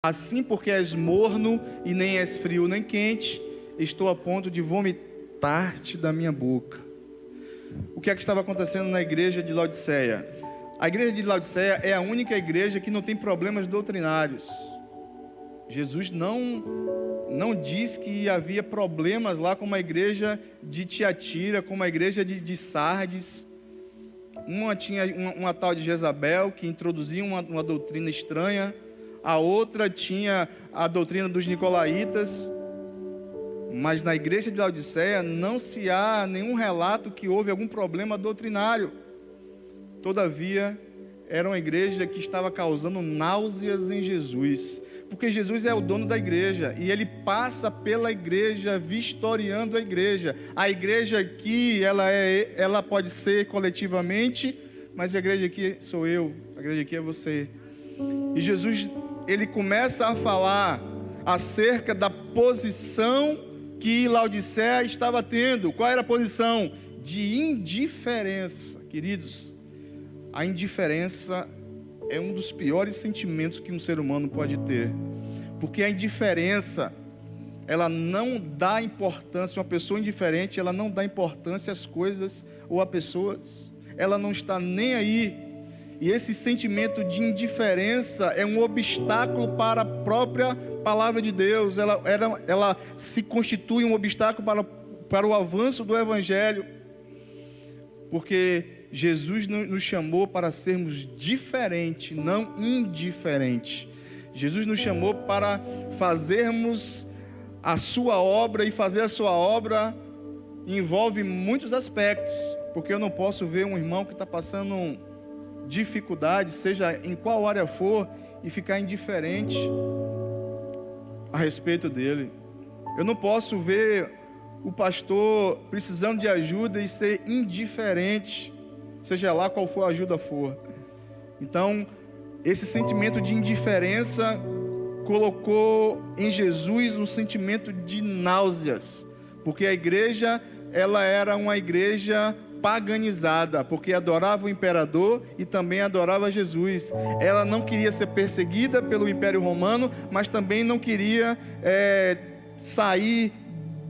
Assim, porque és morno e nem és frio nem quente, estou a ponto de vomitar-te da minha boca. O que é que estava acontecendo na igreja de Laodiceia? A igreja de Laodiceia é a única igreja que não tem problemas doutrinários. Jesus não diz que havia problemas lá como a igreja de Tiatira, como a igreja de Sardes. Uma tinha uma tal de Jezabel, que introduzia uma doutrina estranha. A outra tinha a doutrina dos nicolaítas. Mas na igreja de Laodiceia não se há nenhum relato que houve algum problema doutrinário. Todavia, era uma igreja que estava causando náuseas em Jesus, porque Jesus é o dono da igreja, e Ele passa pela igreja, vistoriando a igreja. A igreja aqui, ela pode ser coletivamente, mas a igreja aqui sou eu, a igreja aqui é você. E Jesus, Ele começa a falar acerca da posição que Laodiceia estava tendo. Qual era a posição? De indiferença. Queridos, a indiferença é um dos piores sentimentos que um ser humano pode ter, porque a indiferença, ela não dá importância. Uma pessoa indiferente, ela não dá importância às coisas ou a pessoas, ela não está nem aí. E esse sentimento de indiferença é um obstáculo para a própria palavra de Deus. Ela se constitui um obstáculo para o avanço do Evangelho, porque Jesus nos chamou para sermos diferentes, não indiferentes. Jesus nos chamou para fazermos a sua obra, e fazer a sua obra envolve muitos aspectos, porque eu não posso ver um irmão que está passando dificuldade, seja em qual área for, e ficar indiferente a respeito dele. Eu não posso ver o pastor precisando de ajuda e ser indiferente, seja lá qual for a ajuda for. Então, esse sentimento de indiferença colocou em Jesus um sentimento de náuseas, porque a igreja, ela era uma igreja paganizada, porque adorava o imperador e também adorava Jesus. Ela não queria ser perseguida pelo Império Romano, mas também não queria sair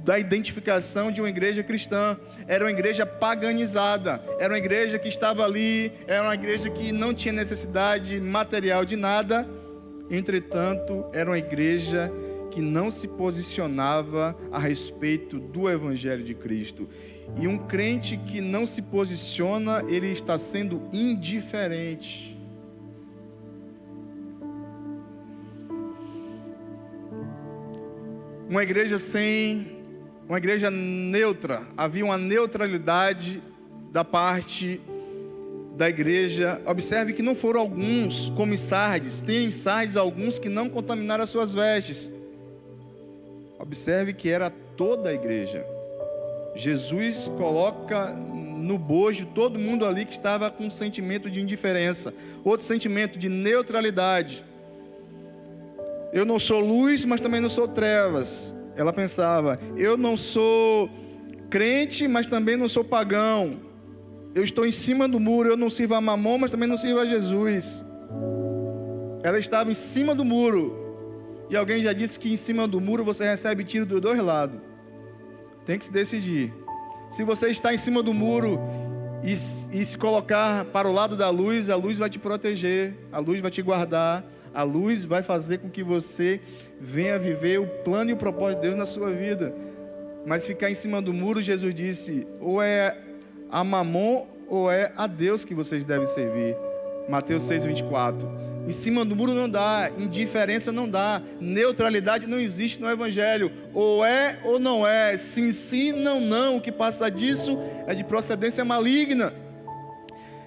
da identificação de uma igreja cristã. Era uma igreja paganizada, era uma igreja que estava ali, era uma igreja que não tinha necessidade material de nada. Entretanto, era uma igreja que não se posicionava a respeito do Evangelho de Cristo. E um crente que não se posiciona, ele está sendo indiferente. Uma igreja neutra. Havia uma neutralidade da parte da igreja. Observe que não foram alguns, como em Sardes. Tem em Sardes alguns que não contaminaram as suas vestes. Observe que era toda a igreja. Jesus coloca no bojo todo mundo ali que estava com um sentimento de indiferença. Outro sentimento de neutralidade. Eu não sou luz, mas também não sou trevas. Ela pensava, eu não sou crente, mas também não sou pagão. Eu estou em cima do muro, eu não sirvo a Mamon, mas também não sirvo a Jesus. Ela estava em cima do muro. E alguém já disse que em cima do muro você recebe tiro dos dois lados. Tem que se decidir. Se você está em cima do muro e se colocar para o lado da luz, a luz vai te proteger, a luz vai te guardar, a luz vai fazer com que você venha viver o plano e o propósito de Deus na sua vida. Mas ficar em cima do muro, Jesus disse, ou é a Mamon ou é a Deus que vocês devem servir. Mateus 6:24. Em cima do muro não dá, indiferença não dá, neutralidade não existe no Evangelho. Ou é ou não é, sim, não. O que passa disso é de procedência maligna.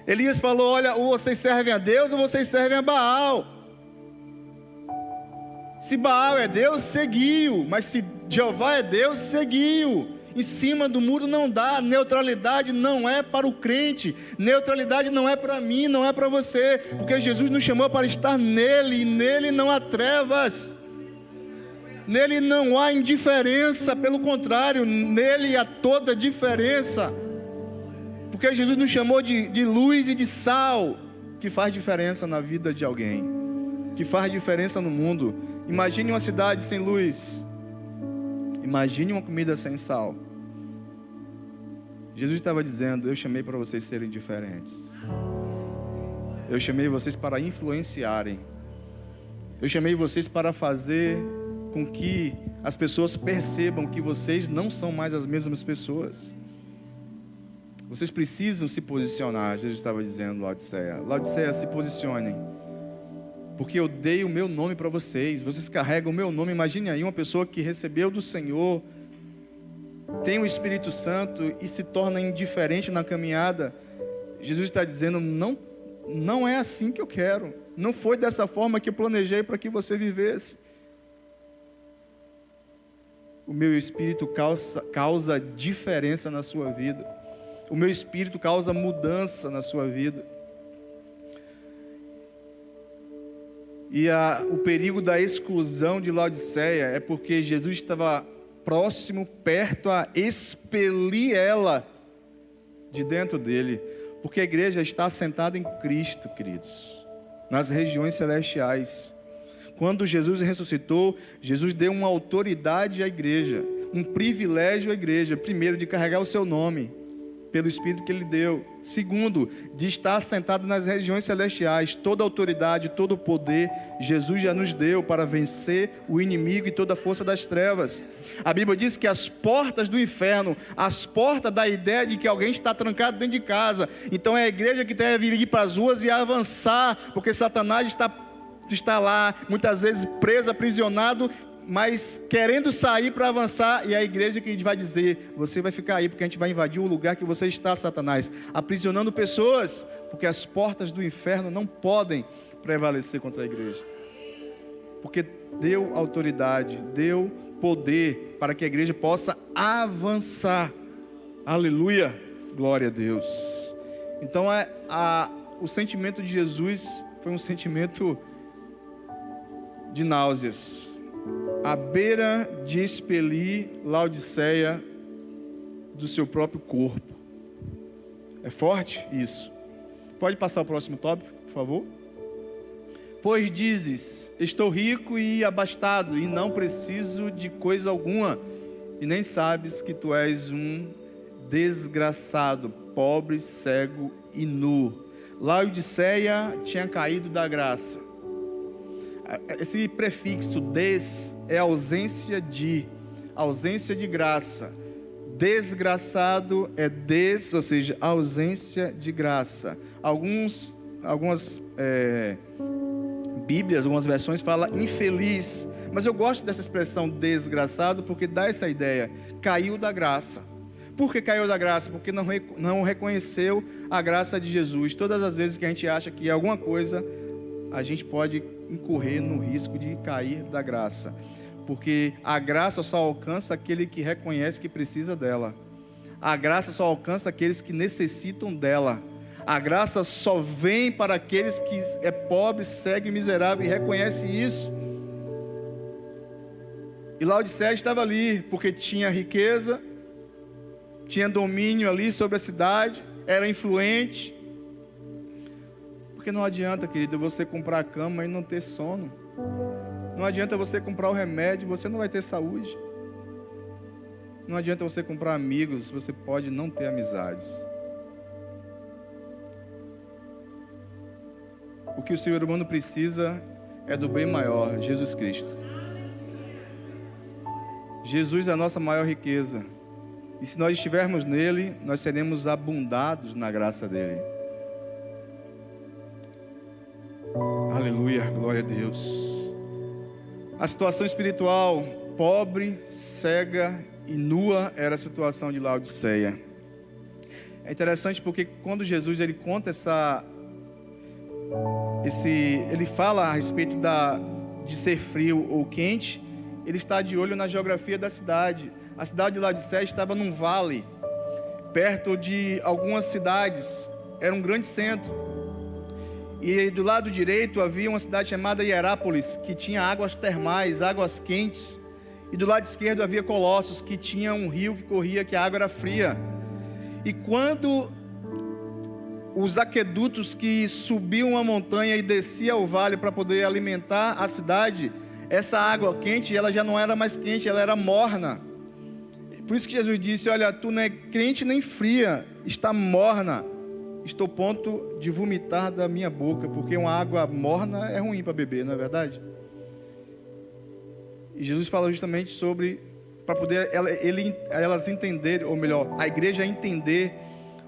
Elias falou, olha, ou vocês servem a Deus ou vocês servem a Baal. Se Baal é Deus, seguiu. Mas se Jeová é Deus, seguiu. Em cima do muro não dá. Neutralidade não é para o crente. Neutralidade não é para mim, não é para você. Porque Jesus nos chamou para estar nele. E nele não há trevas. Nele não há indiferença. Pelo contrário, nele há toda diferença. Porque Jesus nos chamou de luz e de sal, que faz diferença na vida de alguém, que faz diferença no mundo. Imagine uma cidade sem luz. Imagine uma comida sem sal. Jesus estava dizendo: eu chamei para vocês serem diferentes. Eu chamei vocês para influenciarem. Eu chamei vocês para fazer com que as pessoas percebam que vocês não são mais as mesmas pessoas. Vocês precisam se posicionar. Jesus estava dizendo, Laodiceia. Laodiceia, se posicionem. Porque eu dei o meu nome para vocês. Vocês carregam o meu nome. Imagine aí uma pessoa que recebeu do Senhor, tem o Espírito Santo e se torna indiferente na caminhada. Jesus está dizendo: não é assim que eu quero. Não foi dessa forma que eu planejei para que você vivesse. O meu Espírito causa diferença na sua vida. O meu Espírito causa mudança na sua vida. E o perigo da exclusão de Laodiceia é porque Jesus estava próximo, perto, a expelir ela de dentro dele. Porque a igreja está assentada em Cristo, queridos, nas regiões celestiais. Quando Jesus ressuscitou, Jesus deu uma autoridade à igreja, um privilégio à igreja. Primeiro, de carregar o seu nome, pelo Espírito que Ele deu. Segundo, de estar assentado nas regiões celestiais. Toda a autoridade, todo o poder, Jesus já nos deu para vencer o inimigo e toda a força das trevas. A Bíblia diz que as portas do inferno, as portas da ideia de que alguém está trancado dentro de casa, então é a igreja que deve ir para as ruas e avançar, porque Satanás está lá, muitas vezes preso, aprisionado, mas querendo sair para avançar. E é a igreja que vai dizer: você vai ficar aí, porque a gente vai invadir o lugar que você está, Satanás, aprisionando pessoas, porque as portas do inferno não podem prevalecer contra a igreja, porque deu autoridade, deu poder para que a igreja possa avançar. Aleluia, glória a Deus. Então o sentimento de Jesus foi um sentimento de náuseas, à beira de expelir Laodiceia do seu próprio corpo. É forte isso. Pode passar o próximo tópico, por favor? Pois dizes: estou rico e abastado, e não preciso de coisa alguma, e nem sabes que tu és um desgraçado, pobre, cego e nu. Laodiceia tinha caído da graça. Esse prefixo des é ausência de graça. Desgraçado é ou seja, ausência de graça. Algumas Bíblias, algumas versões falam infeliz, mas eu gosto dessa expressão desgraçado porque dá essa ideia, caiu da graça. Por que caiu da graça? Porque não reconheceu a graça de Jesus. Todas as vezes que a gente acha que alguma coisa, a gente pode incorrer no risco de cair da graça, porque a graça só alcança aquele que reconhece que precisa dela. A graça só alcança aqueles que necessitam dela. A graça só vem para aqueles que é pobre, cego e miserável e reconhece isso. E Laodiceia estava ali porque tinha riqueza, tinha domínio ali sobre a cidade, era influente. Porque não adianta, querido, você comprar a cama e não ter sono. Não adianta você comprar o remédio, você não vai ter saúde. Não adianta você comprar amigos, você pode não ter amizades. O que o ser humano precisa é do bem maior, Jesus Cristo. Jesus é a nossa maior riqueza. E se nós estivermos nele, nós seremos abundados na graça dele. Aleluia, glória a Deus. A situação espiritual, pobre, cega e nua, era a situação de Laodiceia. É interessante porque quando Jesus ele conta ele fala a respeito de ser frio ou quente, ele está de olho na geografia da cidade. A cidade de Laodiceia estava num vale, perto de algumas cidades, era um grande centro. E do lado direito havia uma cidade chamada Hierápolis, que tinha águas termais, águas quentes. E do lado esquerdo havia Colossos, que tinha um rio que corria, que a água era fria. E quando os aquedutos que subiam a montanha e desciam ao vale para poder alimentar a cidade, essa água quente, ela já não era mais quente, ela era morna. Por isso que Jesus disse: olha, tu não é quente nem fria, está morna. Estou a ponto de vomitar da minha boca, porque uma água morna é ruim para beber, não é verdade? E Jesus fala justamente sobre, para poder elas entenderem, ou melhor, a igreja entender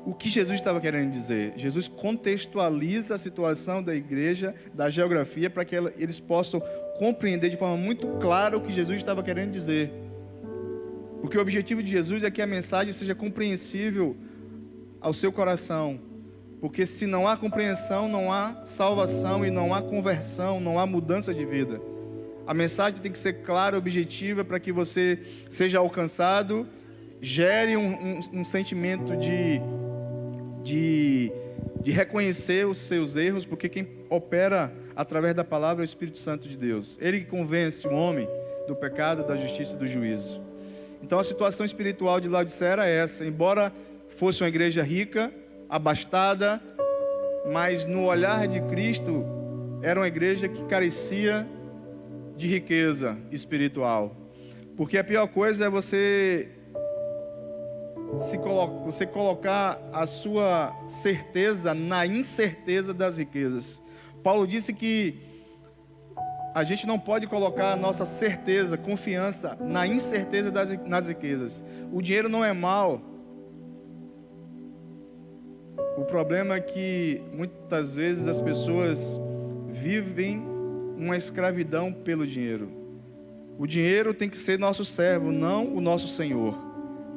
o que Jesus estava querendo dizer. Jesus contextualiza a situação da igreja, da geografia, para que eles possam compreender de forma muito clara o que Jesus estava querendo dizer. Porque o objetivo de Jesus é que a mensagem seja compreensível ao seu coração. Porque se não há compreensão, não há salvação, e não há conversão, não há mudança de vida. A mensagem tem que ser clara, objetiva, para que você seja alcançado, gere um sentimento de reconhecer os seus erros, porque quem opera através da palavra é o Espírito Santo de Deus. Ele que convence o homem do pecado, da justiça e do juízo. Então a situação espiritual de Laodiceia era essa. Embora fosse uma igreja rica, abastada, mas no olhar de Cristo era uma igreja que carecia de riqueza espiritual. Porque a pior coisa é você colocar a sua certeza na incerteza das riquezas. Paulo disse que a gente não pode colocar a nossa certeza, confiança na incerteza nas riquezas. O dinheiro não é mal. O problema é que muitas vezes as pessoas vivem uma escravidão pelo dinheiro. O dinheiro tem que ser nosso servo, não o nosso senhor.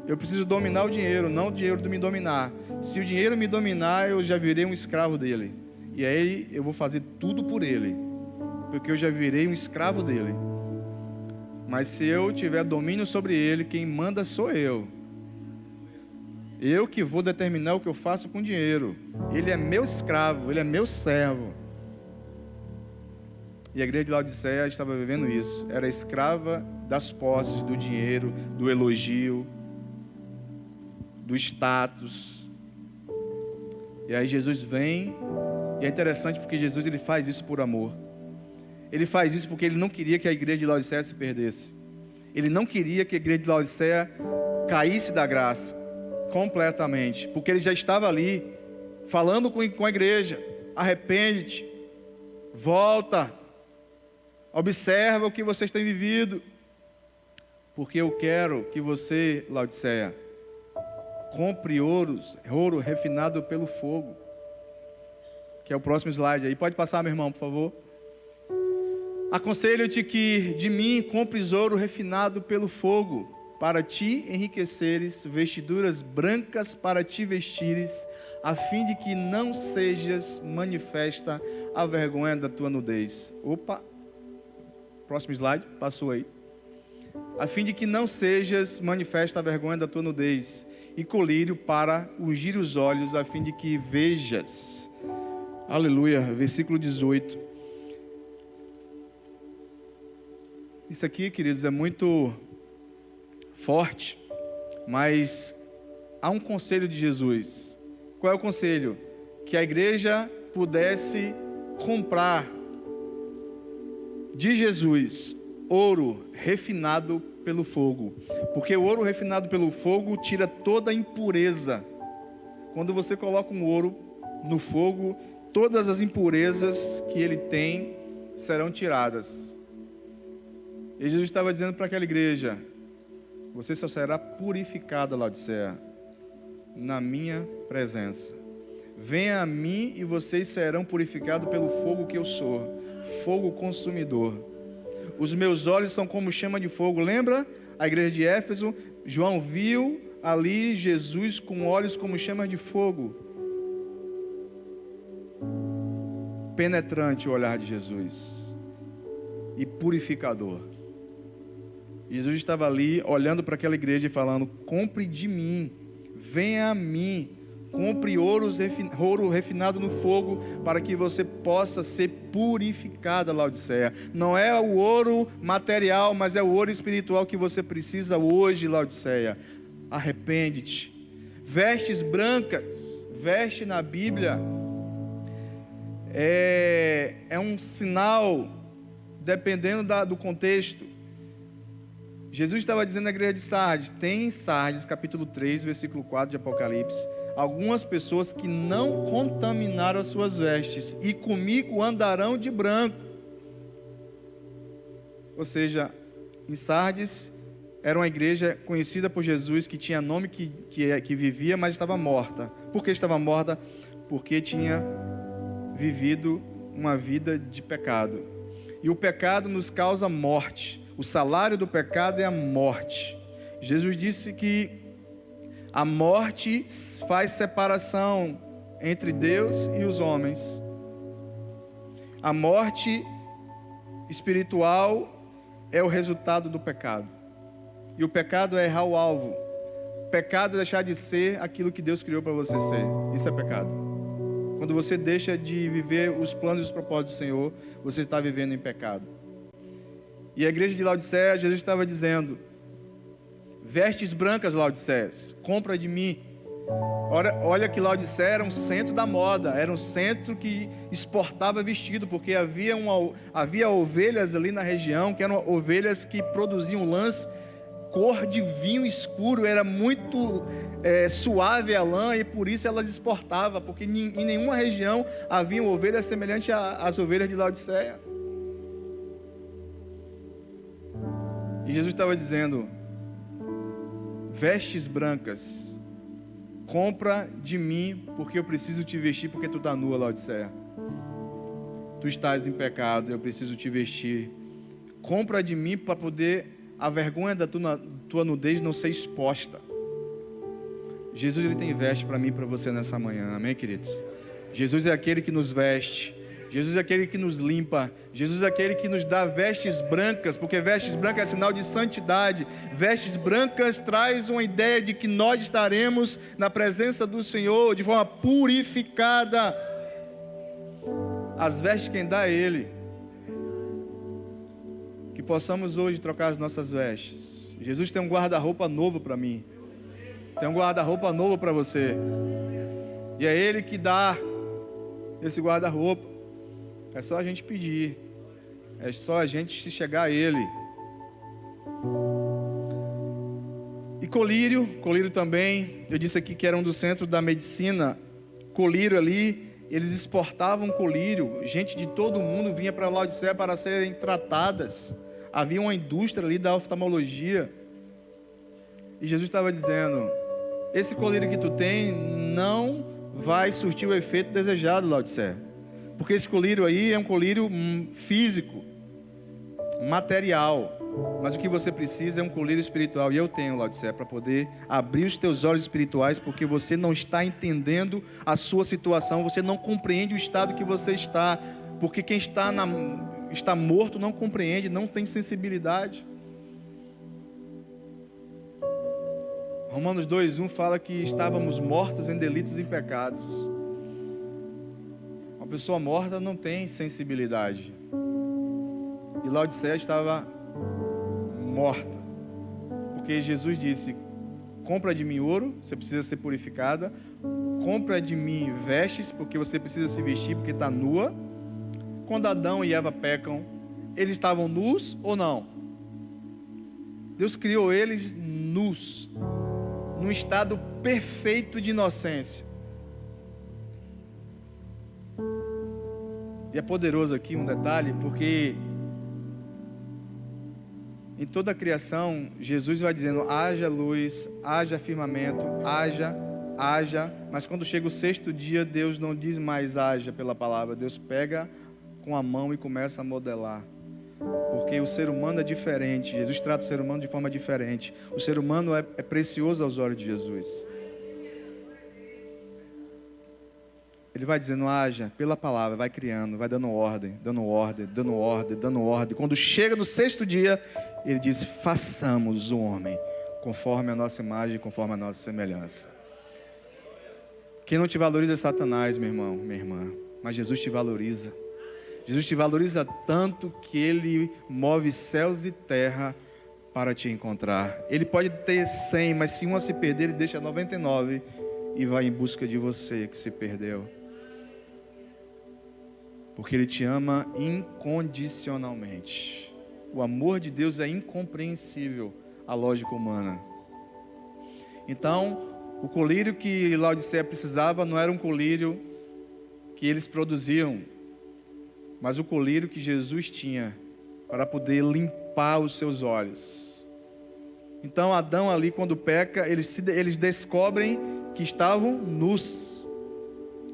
Eu preciso dominar o dinheiro, não o dinheiro me dominar. Se o dinheiro me dominar, eu já virei um escravo dele. E aí eu vou fazer tudo por ele, porque eu já virei um escravo dele. Mas se eu tiver domínio sobre ele, quem manda sou eu. Eu que vou determinar o que eu faço com o dinheiro. Ele é meu escravo, ele é meu servo. E a igreja de Laodiceia estava vivendo isso. Era escrava das posses, do dinheiro, do elogio, do status. E aí Jesus vem, e é interessante porque Jesus ele faz isso por amor. Ele faz isso porque ele não queria que a igreja de Laodiceia se perdesse. Ele não queria que a igreja de Laodiceia caísse da graça completamente, porque ele já estava ali falando com a igreja: arrepende-te, volta, observa o que vocês têm vivido, porque eu quero que você, Laodiceia, compre ouro refinado pelo fogo, que é o próximo slide aí. Pode passar, meu irmão, por favor. Aconselho-te que de mim compres ouro refinado pelo fogo, para ti enriqueceres, vestiduras brancas para te vestires, a fim de que não sejas manifesta a vergonha da tua nudez. Opa, próximo slide, passou aí. A fim de que não sejas manifesta a vergonha da tua nudez, e colírio para ungir os olhos, a fim de que vejas. Aleluia, versículo 18. Isso aqui, queridos, é muito forte, mas há um conselho de Jesus. Qual é o conselho? Que a igreja pudesse comprar de Jesus ouro refinado pelo fogo, porque o ouro refinado pelo fogo tira toda a impureza. Quando você coloca um ouro no fogo, todas as impurezas que ele tem serão tiradas. E Jesus estava dizendo para aquela igreja: você só será purificada, Laodiceia, na minha presença. Venha a mim e vocês serão purificados pelo fogo que eu sou, fogo consumidor. Os meus olhos são como chama de fogo. Lembra a igreja de Éfeso? João viu ali Jesus com olhos como chama de fogo. Penetrante o olhar de Jesus e purificador. Jesus estava ali olhando para aquela igreja e falando: compre de mim, venha a mim, compre ouro refinado no fogo, para que você possa ser purificada, Laodiceia. Não é o ouro material, mas é o ouro espiritual que você precisa hoje, Laodiceia. Arrepende-te. Vestes brancas, veste na Bíblia é um sinal dependendo do contexto. Jesus estava dizendo na igreja de Sardes, tem em Sardes, capítulo 3, versículo 4 de Apocalipse, algumas pessoas que não contaminaram as suas vestes, e comigo andarão de branco. Ou seja, em Sardes, era uma igreja conhecida por Jesus, que tinha nome, que vivia, mas estava morta. Por que estava morta? Porque tinha vivido uma vida de pecado. E o pecado nos causa morte. O salário do pecado é a morte. Jesus disse que a morte faz separação entre Deus e os homens. A morte espiritual é o resultado do pecado. E o pecado é errar o alvo. O pecado é deixar de ser aquilo que Deus criou para você ser. Isso é pecado. Quando você deixa de viver os planos e os propósitos do Senhor, você está vivendo em pecado. E a igreja de Laodiceia, Jesus estava dizendo: vestes brancas, Laodiceias, compra de mim. Olha que Laodiceia era um centro da moda, era um centro que exportava vestido, porque havia ovelhas ali na região, que eram ovelhas que produziam lãs, cor de vinho escuro, era muito suave a lã, e por isso elas exportavam, porque em nenhuma região havia ovelhas semelhantes às ovelhas de Laodiceia. E Jesus estava dizendo: vestes brancas, compra de mim, porque eu preciso te vestir, porque tu está nua, Laodiceia. Tu estás em pecado, eu preciso te vestir. Compra de mim para poder a vergonha da tua nudez não ser exposta. Jesus, ele tem veste para mim e para você nessa manhã, amém, queridos? Jesus é aquele que nos veste. Jesus é aquele que nos limpa. Jesus é aquele que nos dá vestes brancas, porque vestes brancas é sinal de santidade. Vestes brancas traz uma ideia de que nós estaremos na presença do Senhor de forma purificada. As vestes quem dá é Ele. Que possamos hoje trocar as nossas vestes. Jesus tem um guarda-roupa novo para mim. Tem um guarda-roupa novo para você. E é Ele que dá esse guarda-roupa. É só a gente pedir. É só a gente se chegar a Ele. E colírio também. Eu disse aqui que era um dos centros da medicina. Colírio ali, eles exportavam colírio. Gente de todo mundo vinha para Laodiceia para serem tratadas. Havia uma indústria ali da oftalmologia. E Jesus estava dizendo: esse colírio que tu tem não vai surtir o efeito desejado, Laodiceia. Porque esse colírio aí é um colírio físico, material. Mas o que você precisa é um colírio espiritual. E eu tenho, Laodiceia, para poder abrir os teus olhos espirituais, porque você não está entendendo a sua situação, você não compreende o estado que você está. Porque quem está morto não compreende, não tem sensibilidade. Romanos 2:1 fala que estávamos mortos em delitos e pecados. Uma pessoa morta não tem sensibilidade. E Laodiceia estava morta. Porque Jesus disse: compra de mim ouro, você precisa ser purificada. Compra de mim vestes, porque você precisa se vestir, porque está nua. Quando Adão e Eva pecam, eles estavam nus ou não? Deus criou eles nus, num estado perfeito de inocência. E é poderoso aqui um detalhe, porque em toda a criação, Jesus vai dizendo: haja luz, haja firmamento, haja, mas quando chega o sexto dia, Deus não diz mais haja pela palavra, Deus pega com a mão e começa a modelar. Porque o ser humano é diferente, Jesus trata o ser humano de forma diferente. O ser humano é precioso aos olhos de Jesus. Ele vai dizendo haja pela palavra, vai criando, vai dando ordem. Quando chega no sexto dia, ele diz: façamos o homem conforme a nossa imagem, conforme a nossa semelhança. Quem não te valoriza é Satanás, meu irmão, minha irmã. Mas Jesus te valoriza. Jesus te valoriza tanto que Ele move céus e terra para te encontrar. Ele pode ter 100, mas se uma se perder, Ele deixa 99 e vai em busca de você que se perdeu. Porque Ele te ama incondicionalmente. O amor de Deus é incompreensível à lógica humana. Então, o colírio que Laodiceia precisava não era um colírio que eles produziam, mas o colírio que Jesus tinha para poder limpar os seus olhos. Então Adão ali, quando peca, eles descobrem que estavam nus.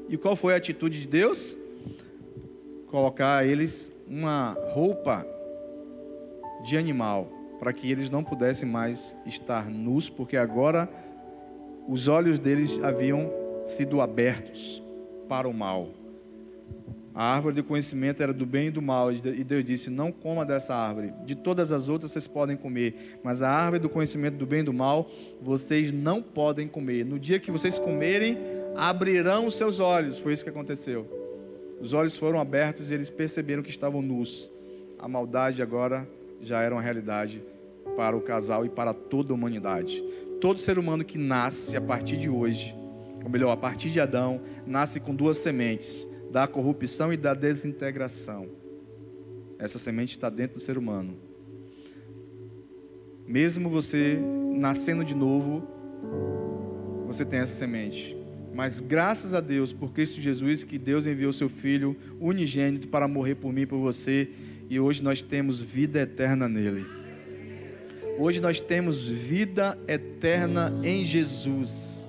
E qual foi a atitude de Deus? Colocar a eles uma roupa de animal, para que eles não pudessem mais estar nus, porque agora os olhos deles haviam sido abertos para o mal. A árvore do conhecimento era do bem e do mal, e Deus disse: não coma dessa árvore, de todas as outras vocês podem comer, mas a árvore do conhecimento do bem e do mal, vocês não podem comer. No dia que vocês comerem, abrirão os seus olhos. Foi isso que aconteceu. Os olhos foram abertos e eles perceberam que estavam nus. A maldade agora já era uma realidade para o casal e para toda a humanidade. Todo ser humano que nasce a partir de hoje, ou melhor, a partir de Adão, nasce com duas sementes: da corrupção e da desintegração. Essa semente está dentro do ser humano. Mesmo você nascendo de novo, você tem essa semente. Mas graças a Deus, por Cristo Jesus, que Deus enviou seu Filho unigênito para morrer por mim e por você, e hoje nós temos vida eterna nele. Hoje nós temos vida eterna em Jesus.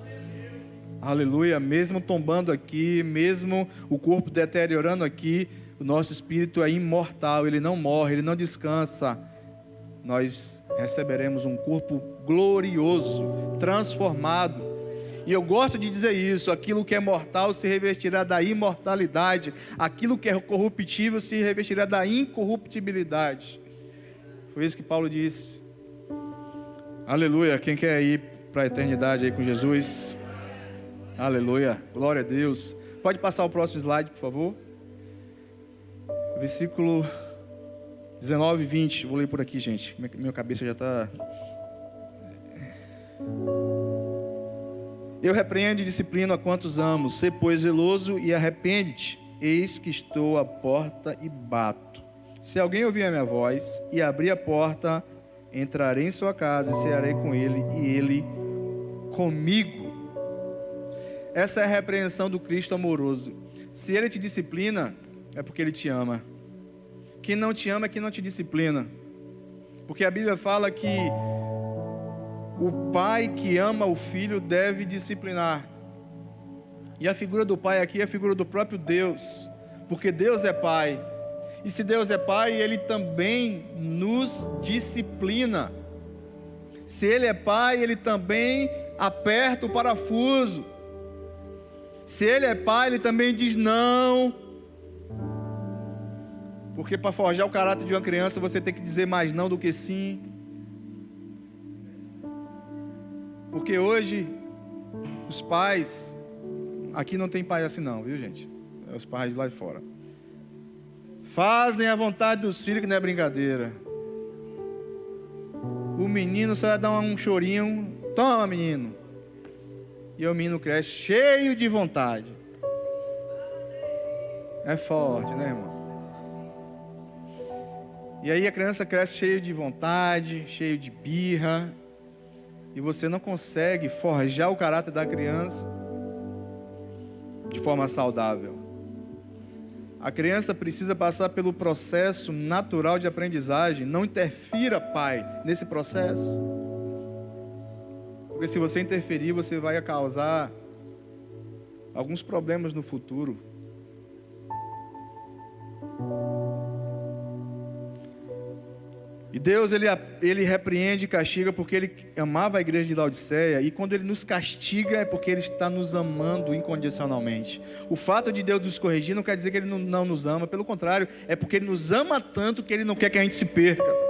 Aleluia. Mesmo tombando aqui, mesmo o corpo deteriorando aqui, o nosso espírito é imortal, ele não morre, ele não descansa. Nós receberemos um corpo glorioso, transformado. E eu gosto de dizer isso: aquilo que é mortal se revestirá da imortalidade, aquilo que é corruptível se revestirá da incorruptibilidade. Foi isso que Paulo disse. Aleluia. Quem quer ir para a eternidade aí com Jesus? Aleluia, glória a Deus. Pode passar o próximo slide, por favor. Versículo 19 e 20. Vou ler por aqui, gente. Minha cabeça já está... Eu repreendo e disciplino a quantos amo. Sê, pois, zeloso e arrepende-te. Eis que estou à porta e bato. Se alguém ouvir a minha voz e abrir a porta, entrarei em sua casa e cearei com ele e ele comigo. Essa é a repreensão do Cristo amoroso. Se Ele te disciplina, é porque Ele te ama. Quem não te ama é quem não te disciplina. Porque a Bíblia fala que o pai que ama o filho deve disciplinar. E a figura do pai aqui é a figura do próprio Deus. Porque Deus é pai. E se Deus é pai, Ele também nos disciplina. Se Ele é pai, Ele também aperta o parafuso. Se Ele é pai, Ele também diz não. Porque para forjar o caráter de uma criança, você tem que dizer mais não do que sim. Porque hoje, os pais... Aqui não tem pai assim não, viu, gente? É os pais de lá de fora. Fazem a vontade dos filhos, que não é brincadeira. O menino só vai dar um chorinho. Toma, menino. E o menino cresce cheio de vontade. É forte, né, irmão? E aí a criança cresce cheio de vontade, cheio de birra. E você não consegue forjar o caráter da criança de forma saudável. A criança precisa passar pelo processo natural de aprendizagem. Não interfira, pai, nesse processo. Porque se você interferir, você vai causar alguns problemas no futuro. E Deus, ele repreende e castiga porque Ele amava a igreja de Laodiceia. E quando Ele nos castiga é porque Ele está nos amando incondicionalmente. O fato de Deus nos corrigir não quer dizer que Ele não nos ama. Pelo contrário, é porque Ele nos ama tanto que Ele não quer que a gente se perca.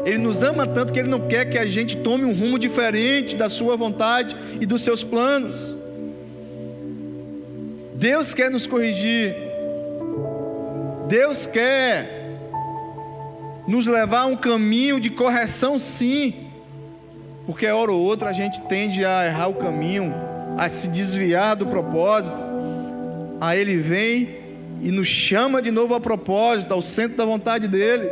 Ele nos ama tanto que Ele não quer que a gente tome um rumo diferente da sua vontade e dos seus planos. Deus quer nos corrigir. Deus quer nos levar a um caminho de correção, sim. Porque hora ou outra a gente tende a errar o caminho, a se desviar do propósito. Aí Ele vem e nos chama de novo ao propósito, ao centro da vontade dele.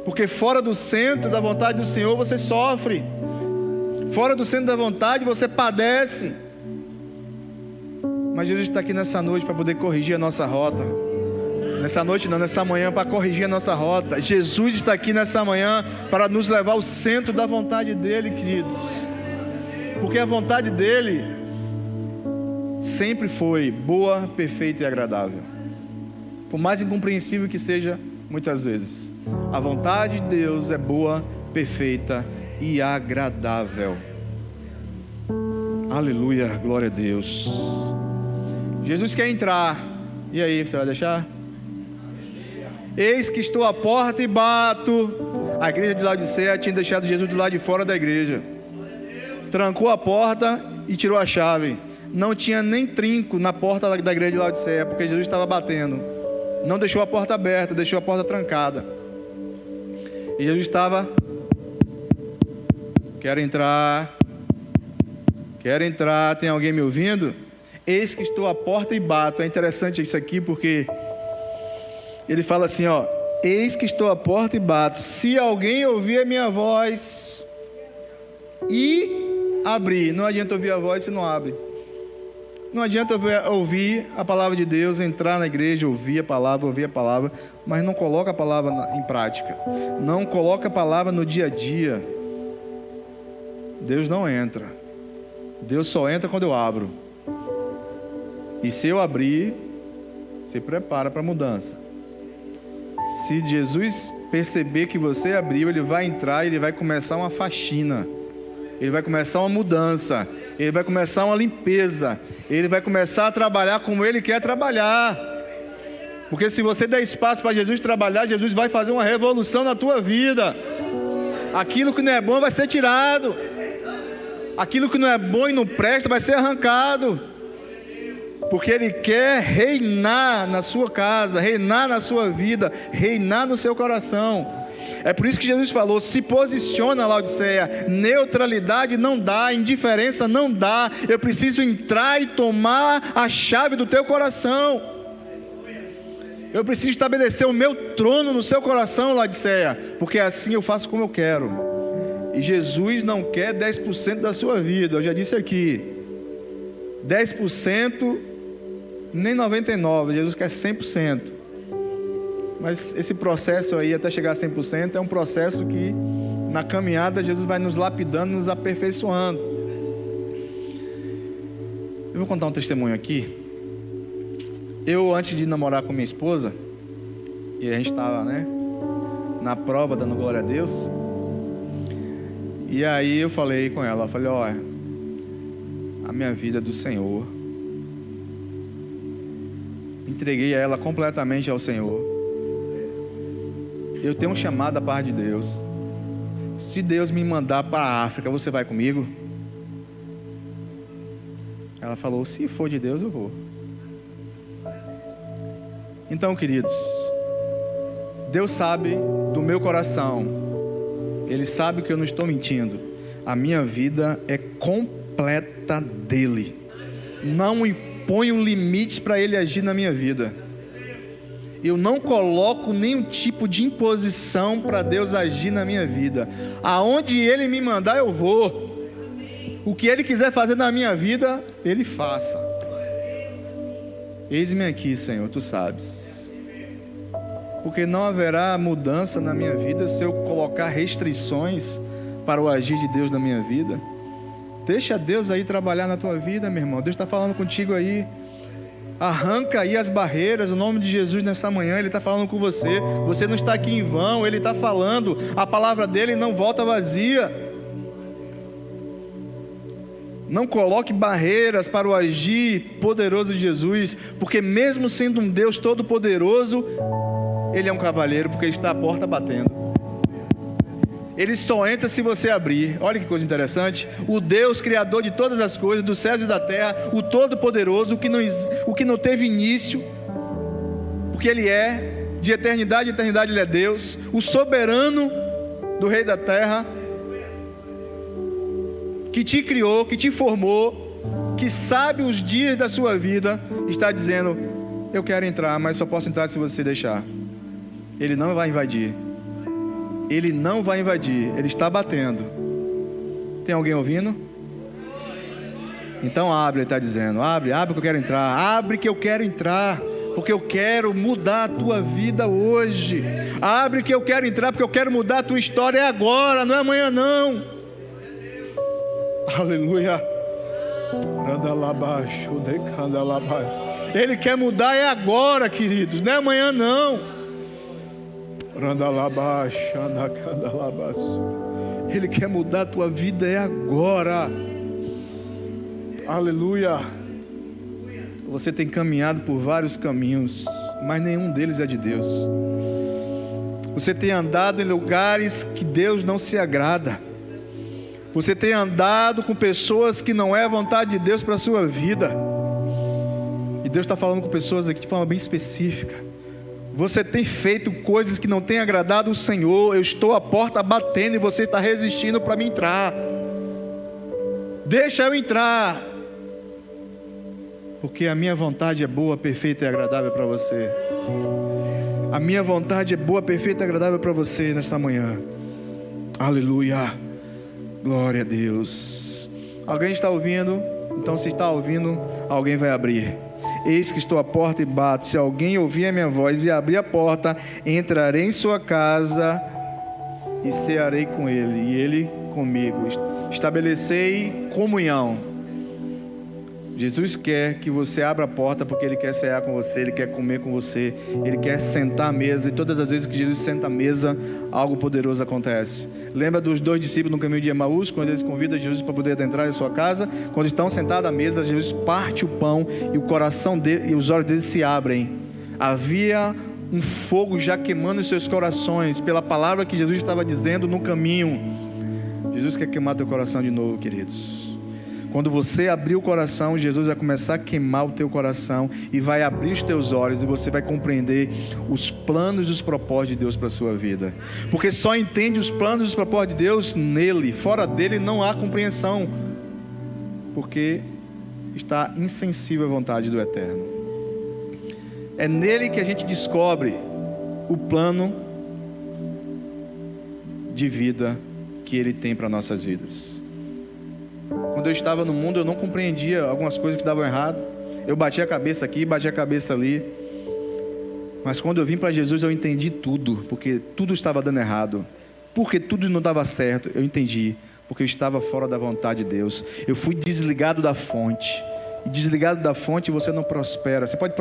Porque fora do centro da vontade do Senhor você sofre, fora do centro da vontade você padece. Mas Jesus está aqui nessa noite para poder corrigir a nossa rota. Nessa noite não, nessa manhã, para corrigir a nossa rota. Jesus está aqui nessa manhã para nos levar ao centro da vontade dele, queridos. Porque a vontade dele sempre foi boa, perfeita e agradável. Por mais incompreensível que seja, muitas vezes, a vontade de Deus é boa, perfeita e agradável. Aleluia, glória a Deus. Jesus quer entrar. E aí, você vai deixar? Eis que estou à porta e bato. A igreja de Laodiceia tinha deixado Jesus do lado de fora da igreja. Trancou a porta e tirou a chave. Não tinha nem trinco na porta da igreja de Laodiceia, porque Jesus estava batendo. Não deixou a porta aberta, deixou a porta trancada. E Jesus estava: quero entrar, tem alguém me ouvindo? Eis que estou à porta e bato. É interessante isso aqui, porque ele fala assim, ó: eis que estou à porta e bato. Se alguém ouvir a minha voz e abrir. Não adianta ouvir a voz se não abre. Não adianta ouvir a palavra de Deus, entrar na igreja, ouvir a palavra, mas não coloca a palavra em prática. Não coloca a palavra no dia a dia. Deus não entra. Deus só entra quando eu abro. E se eu abrir, se prepara para a mudança. Se Jesus perceber que você abriu, ele vai entrar e ele vai começar uma faxina. Ele vai começar uma mudança. Ele vai começar uma limpeza. Ele vai começar a trabalhar como ele quer trabalhar. Porque se você der espaço para Jesus trabalhar, Jesus vai fazer uma revolução na tua vida. Aquilo que não é bom vai ser tirado. Aquilo que não é bom e não presta vai ser arrancado. Porque ele quer reinar na sua casa, reinar na sua vida, reinar no seu coração. É por isso que Jesus falou: se posiciona, Laodiceia. Neutralidade não dá, indiferença não dá. Eu preciso entrar e tomar a chave do teu coração. Eu preciso estabelecer o meu trono no seu coração, Laodiceia, porque assim eu faço como eu quero. E Jesus não quer 10% da sua vida. Eu já disse aqui, 10% nem 99%, Jesus quer 100%. Mas esse processo aí, até chegar a 100%, é um processo que, na caminhada, Jesus vai nos lapidando, nos aperfeiçoando. Eu vou contar um testemunho aqui. Eu, antes de namorar com minha esposa, e a gente estava, na prova, dando glória a Deus. E aí eu falei com ela, olha, a minha vida é do Senhor. Entreguei a ela completamente ao Senhor. Eu tenho um chamado da parte de Deus. Se Deus me mandar para a África, você vai comigo? Ela falou: se for de Deus, eu vou. Então, queridos, Deus sabe do meu coração. Ele sabe que eu não estou mentindo. A minha vida é completa dele. Não imponho limites para ele agir na minha vida. Eu não coloco nenhum tipo de imposição para Deus agir na minha vida. Aonde Ele me mandar, eu vou. O que Ele quiser fazer na minha vida, Ele faça. Eis-me aqui, Senhor, Tu sabes. Porque não haverá mudança na minha vida se eu colocar restrições para o agir de Deus na minha vida. Deixa Deus aí trabalhar na tua vida, meu irmão. Deus está falando contigo aí. Arranca aí as barreiras, o nome de Jesus nessa manhã. Ele está falando com você. Você não está aqui em vão. Ele está falando. A palavra dele não volta vazia. Não coloque barreiras para o agir poderoso de Jesus, porque mesmo sendo um Deus todo poderoso, Ele é um cavalheiro, porque Ele está à porta batendo. Ele só entra se você abrir. Olha que coisa interessante. O Deus criador de todas as coisas, dos céus e da terra, o todo-poderoso, o que não teve início, porque Ele é de eternidade em eternidade, Ele é Deus, o soberano do Rei da terra, que te criou, que te formou, que sabe os dias da sua vida, está dizendo: Eu quero entrar, mas só posso entrar se você deixar. Ele não vai invadir. Ele não vai invadir. Ele está batendo. Tem alguém ouvindo? Então abre, ele está dizendo. Abre que eu quero entrar. Abre que eu quero entrar. Porque eu quero mudar a tua vida hoje. Abre que eu quero entrar, porque eu quero mudar a tua história. É agora, não é amanhã não. Aleluia. Ele quer mudar, é agora, queridos. Não é amanhã não. Ele quer mudar a tua vida, é agora. Aleluia. Você tem caminhado por vários caminhos, mas nenhum deles é de Deus. Você tem andado em lugares que Deus não se agrada. Você tem andado com pessoas que não é a vontade de Deus para a sua vida. E Deus está falando com pessoas aqui de forma bem específica. Você tem feito coisas que não têm agradado o Senhor. Eu estou à porta batendo e você está resistindo para me entrar. Deixa eu entrar. Porque a minha vontade é boa, perfeita e agradável para você. A minha vontade é boa, perfeita e agradável para você nesta manhã. Aleluia. Glória a Deus. Alguém está ouvindo? Então, se está ouvindo, alguém vai abrir. Eis que estou à porta e bato. Se alguém ouvir a minha voz e abrir a porta, entrarei em sua casa e cearei com ele, e ele comigo. Estabelecei comunhão. Jesus quer que você abra a porta, porque Ele quer cear com você, Ele quer comer com você, Ele quer sentar à mesa. E todas as vezes que Jesus senta à mesa, algo poderoso acontece. Lembra dos 2 discípulos no caminho de Emaús, quando eles convidam Jesus para poder adentrar em sua casa? Quando estão sentados à mesa, Jesus parte o pão e o coração dele, e os olhos deles se abrem. Havia um fogo já queimando os seus corações, pela palavra que Jesus estava dizendo no caminho. Jesus quer queimar teu coração de novo, queridos. Quando você abrir o coração, Jesus vai começar a queimar o teu coração e vai abrir os teus olhos, e você vai compreender os planos e os propósitos de Deus para a sua vida. Porque só entende os planos e os propósitos de Deus nele. Fora dele não há compreensão, porque está insensível à vontade do Eterno. É nele que a gente descobre o plano de vida que Ele tem para nossas vidas. Quando eu estava no mundo, eu não compreendia algumas coisas que davam errado. Eu batia a cabeça aqui, batia a cabeça ali. Mas quando eu vim para Jesus, eu entendi tudo, porque tudo estava dando errado. Porque tudo não dava certo, eu entendi. Porque eu estava fora da vontade de Deus. Eu fui desligado da fonte. E desligado da fonte, você não prospera. Você pode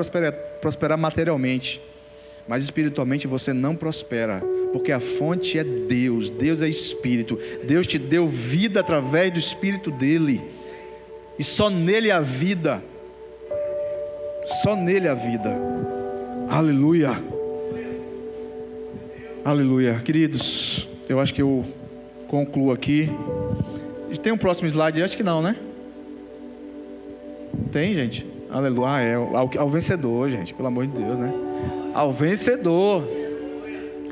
prosperar materialmente, mas espiritualmente você não prospera, porque a fonte é Deus. Deus é Espírito. Deus te deu vida através do Espírito dele, e só nele há vida. Só nele há vida. Aleluia. Aleluia. Queridos, eu acho que eu concluo aqui. Tem um próximo slide? Acho que não, né? Tem, gente? Aleluia. Ao vencedor, gente, pelo amor de Deus, né?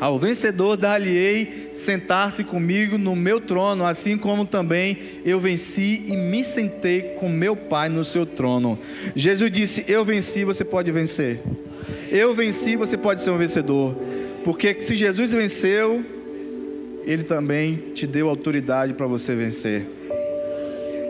Ao vencedor dar-lhe-ei sentar-se comigo no meu trono, assim como também eu venci e me sentei com meu Pai no seu trono. Jesus disse: eu venci, você pode vencer. Eu venci, você pode ser um vencedor. Porque se Jesus venceu, Ele também te deu autoridade para você vencer.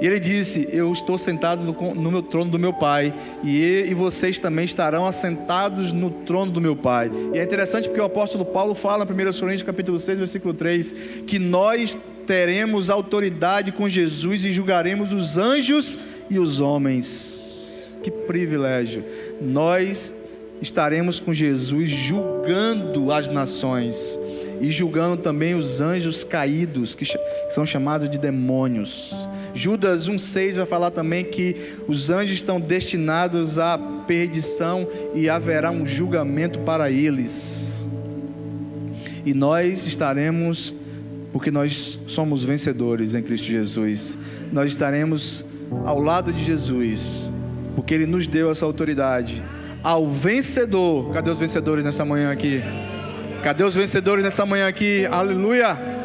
E Ele disse: eu estou sentado no meu trono do meu Pai, e vocês também estarão assentados no trono do meu Pai. E é interessante porque o apóstolo Paulo fala em 1 Coríntios capítulo 6, versículo 3, que nós teremos autoridade com Jesus e julgaremos os anjos e os homens. Que privilégio! Nós estaremos com Jesus julgando as nações e julgando também os anjos caídos, que são chamados de demônios. Judas 1,6 vai falar também que os anjos estão destinados à perdição e haverá um julgamento para eles. E nós estaremos, porque nós somos vencedores em Cristo Jesus, nós estaremos ao lado de Jesus, porque Ele nos deu essa autoridade. Ao vencedor, cadê os vencedores nessa manhã aqui? Cadê os vencedores nessa manhã aqui? Aleluia!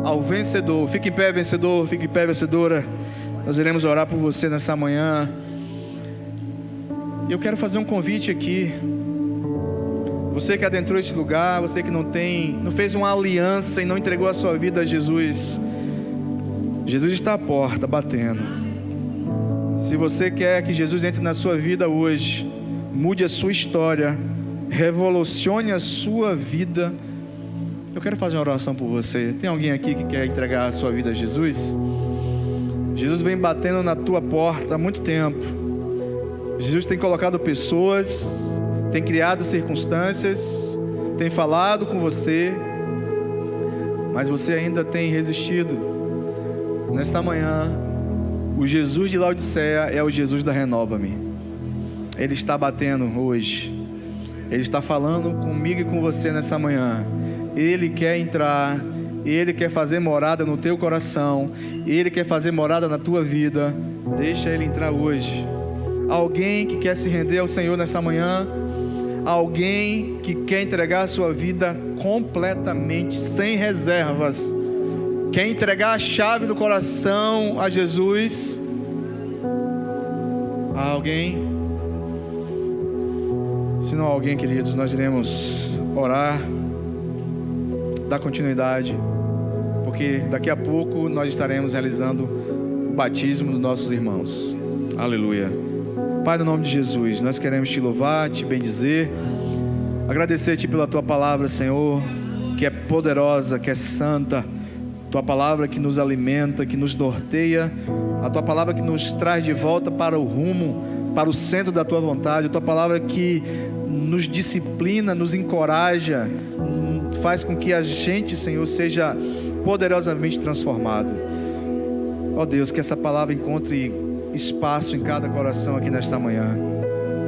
Ao vencedor, fique em pé, vencedor, fique em pé, vencedora. Nós iremos orar por você nessa manhã. E eu quero fazer um convite aqui. Você que adentrou este lugar, você que não fez uma aliança e não entregou a sua vida a Jesus. Jesus está à porta, batendo. Se você quer que Jesus entre na sua vida hoje, mude a sua história, revolucione a sua vida, eu quero fazer uma oração por você. Tem alguém aqui que quer entregar a sua vida a Jesus? Jesus vem batendo na tua porta há muito tempo. Jesus tem colocado pessoas, tem criado circunstâncias, tem falado com você, mas você ainda tem resistido. Nesta manhã, o Jesus de Laodiceia é o Jesus da Renova-me. Ele está batendo hoje. Ele está falando comigo e com você nessa manhã. Ele quer entrar, Ele quer fazer morada no teu coração, Ele quer fazer morada na tua vida. Deixa Ele entrar hoje. Alguém que quer se render ao Senhor nessa manhã, alguém que quer entregar a sua vida completamente, sem reservas, quer entregar a chave do coração a Jesus. Há alguém? Se não há alguém, queridos, nós iremos orar, dar continuidade, porque daqui a pouco nós estaremos realizando o batismo dos nossos irmãos. Aleluia. Pai, no nome de Jesus, nós queremos te louvar, te bendizer, agradecer-te pela tua palavra, Senhor, que é poderosa, que é santa, tua palavra que nos alimenta, que nos norteia, a tua palavra que nos traz de volta para o rumo, para o centro da tua vontade, a tua palavra que nos disciplina, nos encoraja, faz com que a gente, Senhor, seja poderosamente transformado. Ó Deus, que essa palavra encontre espaço em cada coração aqui nesta manhã.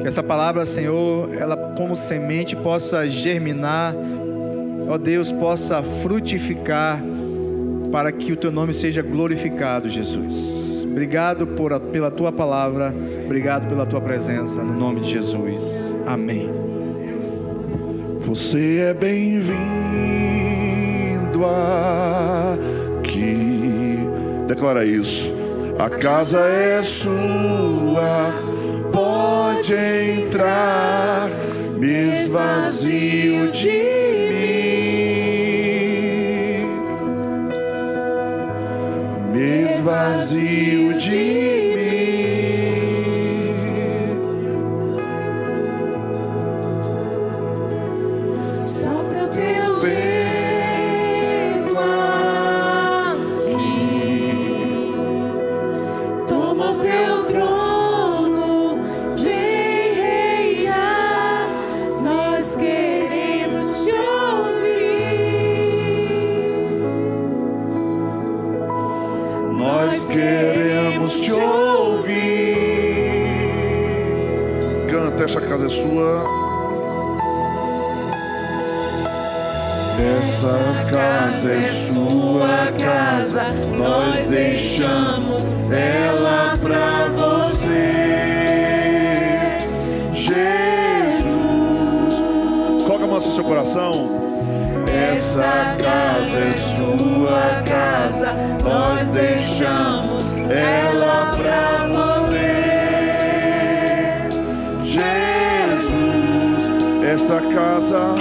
Que essa palavra, Senhor, ela como semente possa germinar, ó Deus, possa frutificar, para que o teu nome seja glorificado, Jesus. Obrigado pela tua palavra, obrigado pela tua presença, no nome de Jesus. Amém. Você é bem-vindo aqui. Declara isso. A casa é sua, pode entrar, me esvazio de mim, me esvazio de mim. Sopra o teu vento aqui, toma o teu trono, vem reinar. Nós queremos te ouvir. Nós queremos te ouvir. Canta, essa casa é sua. Essa casa é sua casa, nós deixamos ela pra você, Jesus. Coloca a mão no seu coração. Essa casa é sua casa, nós deixamos ela pra você, Jesus. Essa casa